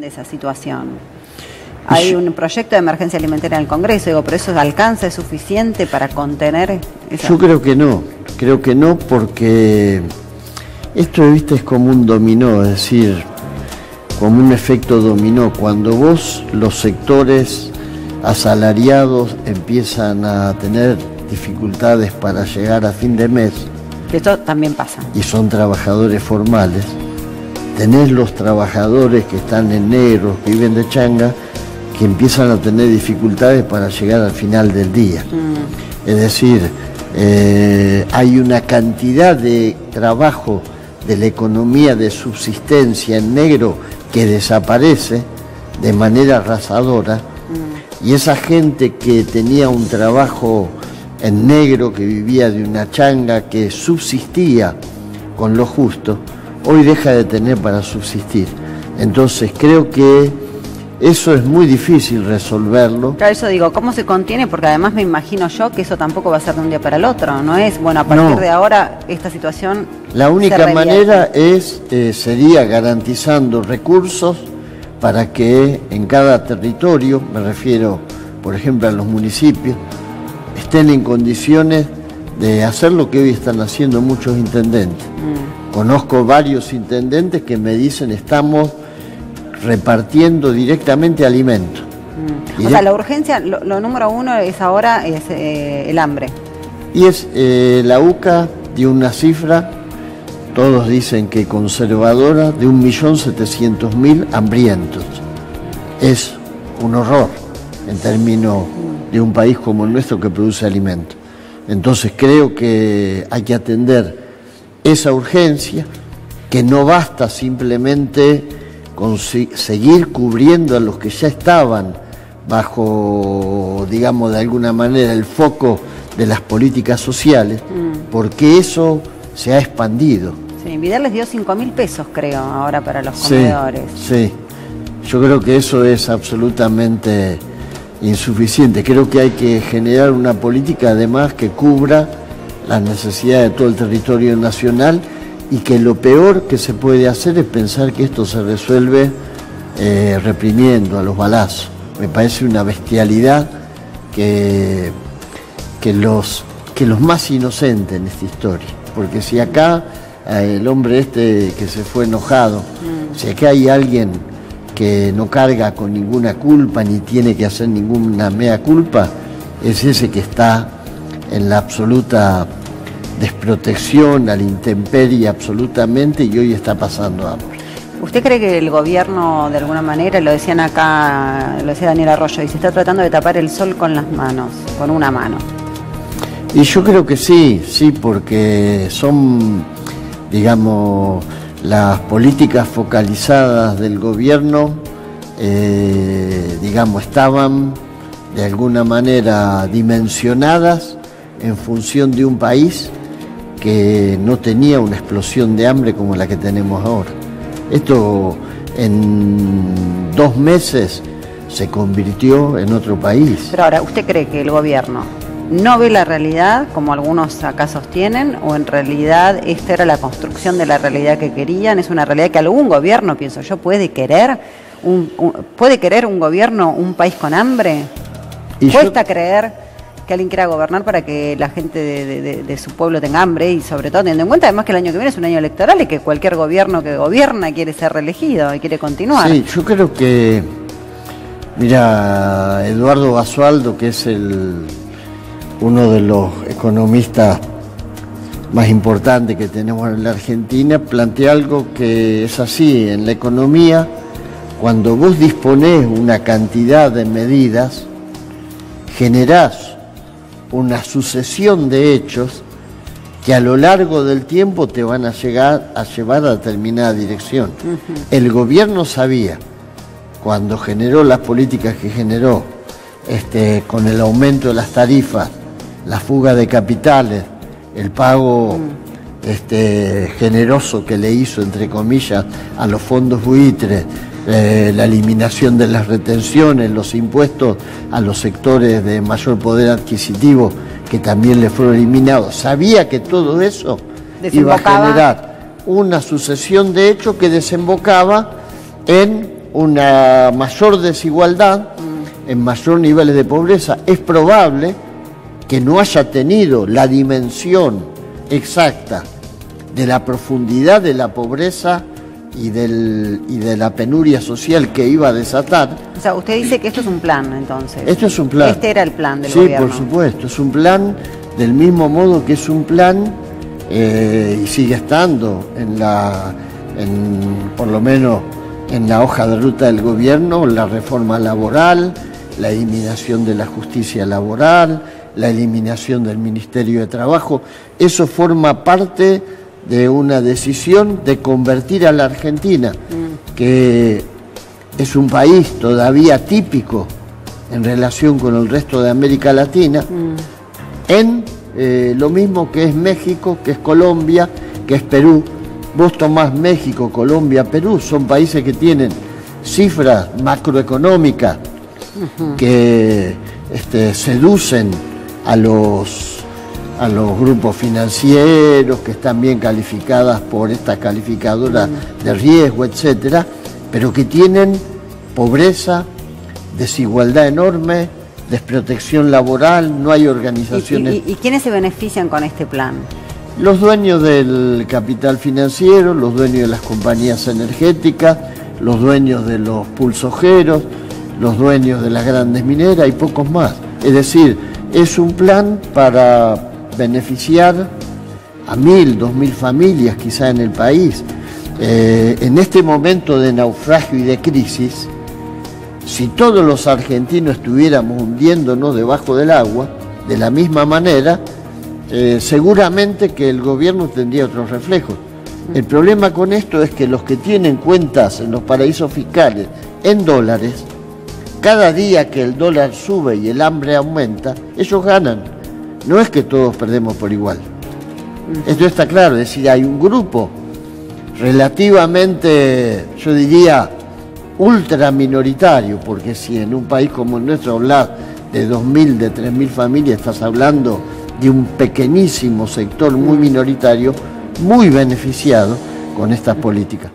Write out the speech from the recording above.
de esa situación? Hay un proyecto de emergencia alimentaria en el Congreso, digo, pero ¿eso alcanza, es suficiente para contener esa? Yo creo que no, porque esto, viste, es como un dominó, es decir, como un efecto dominó. Cuando vos, los sectores asalariados empiezan a tener dificultades para llegar a fin de mes, Esto también pasa. Y son trabajadores formales, tenés los trabajadores que están en negro, que viven de changa, que empiezan a tener dificultades para llegar al final del día. Es decir, hay una cantidad de trabajo de la economía de subsistencia en negro que desaparece de manera arrasadora, y esa gente que tenía un trabajo en negro, que vivía de una changa, que subsistía con lo justo, hoy deja de tener para subsistir. Entonces creo que eso es muy difícil resolverlo. Claro, eso digo, ¿cómo se contiene? Porque además me imagino yo que eso tampoco va a ser de un día para el otro, ¿no es? Bueno, a partir de ahora esta situación la única manera sería garantizando recursos para que en cada territorio, me refiero por ejemplo a los municipios, estén en condiciones de hacer lo que hoy están haciendo muchos intendentes. Conozco varios intendentes que me dicen estamos repartiendo directamente alimentos. O sea, la urgencia, lo número uno es ahora el hambre. Y es la UCA dio una cifra, todos dicen que conservadora, de 1.700.000 hambrientos. Es un horror en términos de un país como el nuestro que produce alimentos. Entonces creo que hay que atender esa urgencia, que no basta simplemente con seguir cubriendo a los que ya estaban bajo, digamos, de alguna manera el foco de las políticas sociales, porque eso se ha expandido. Sí, Vidal les dio 5.000 pesos, creo, ahora para los comedores. Sí, yo creo que eso es absolutamente insuficiente. Creo que hay que generar una política además que cubra las necesidades de todo el territorio nacional, y que lo peor que se puede hacer es pensar que esto se resuelve reprimiendo a los balazos. Me parece una bestialidad que los más inocentes en esta historia, porque si acá el hombre este que se fue enojado, si acá hay alguien que no carga con ninguna culpa ni tiene que hacer ninguna mea culpa, es ese que está en la absoluta desprotección, a la intemperie absolutamente, y hoy está pasando hambre. ¿Usted cree que el gobierno, de alguna manera, lo decían acá, lo decía Daniel Arroyo, y se está tratando de tapar el sol con las manos, con una mano? Y yo creo que sí, porque son, digamos, las políticas focalizadas del gobierno, digamos, estaban de alguna manera dimensionadas en función de un país que no tenía una explosión de hambre como la que tenemos ahora. Esto en 2 meses se convirtió en otro país. Pero ahora, ¿usted cree que el gobierno no ve la realidad, como algunos acá sostienen, o en realidad esta era la construcción de la realidad que querían? Es una realidad que algún gobierno, pienso yo, puede querer un gobierno, un país con hambre. ¿Cuesta creer que alguien quiera gobernar para que la gente de su pueblo tenga hambre? Y sobre todo teniendo en cuenta además que el año que viene es un año electoral y que cualquier gobierno que gobierna quiere ser reelegido y quiere continuar. Sí, yo creo que, mira, Eduardo Basualdo, que es uno de los economistas más importantes que tenemos en la Argentina, plantea algo que es así: en la economía, cuando vos disponés una cantidad de medidas, generás una sucesión de hechos que a lo largo del tiempo te van a llevar a determinada dirección. El gobierno sabía, cuando generó las políticas que generó, con el aumento de las tarifas, la fuga de capitales, el pago generoso que le hizo, entre comillas, a los fondos buitres, la eliminación de las retenciones, los impuestos a los sectores de mayor poder adquisitivo, que también le fueron eliminados. Sabía que todo eso iba a generar una sucesión de hechos que desembocaba en una mayor desigualdad, en mayor niveles de pobreza. Es probable que no haya tenido la dimensión exacta de la profundidad de la pobreza y de la penuria social que iba a desatar. O sea, usted dice que esto es un plan, entonces. Esto es un plan. Este era el plan del gobierno. Sí, por supuesto, es un plan del mismo modo que es un plan, y sigue estando por lo menos en la hoja de ruta del gobierno, la reforma laboral, la eliminación de la justicia laboral, la eliminación del Ministerio de Trabajo. Eso forma parte de una decisión de convertir a la Argentina, que es un país todavía típico en relación con el resto de América Latina, en lo mismo que es México, que es Colombia, que es Perú. Vos tomás México, Colombia, Perú, son países que tienen cifras macroeconómicas que seducen a los grupos financieros, que están bien calificadas por esta calificadora de riesgo, etcétera, pero que tienen pobreza, desigualdad enorme, desprotección laboral, no hay organizaciones. ¿Y quiénes se benefician con este plan? Los dueños del capital financiero, los dueños de las compañías energéticas, los dueños de los pulsojeros, los dueños de las grandes mineras y pocos más. Es decir, es un plan para beneficiar a 1.000, 2.000 familias quizá en el país. En este momento de naufragio y de crisis, si todos los argentinos estuviéramos hundiéndonos debajo del agua, de la misma manera, seguramente que el gobierno tendría otros reflejos. El problema con esto es que los que tienen cuentas en los paraísos fiscales en dólares, cada día que el dólar sube y el hambre aumenta, ellos ganan. No es que todos perdemos por igual. Esto está claro, es decir, hay un grupo relativamente, yo diría, ultra minoritario, porque si en un país como el nuestro hablar de 2.000, de 3.000 familias, estás hablando de un pequeñísimo sector muy minoritario, muy beneficiado con estas políticas.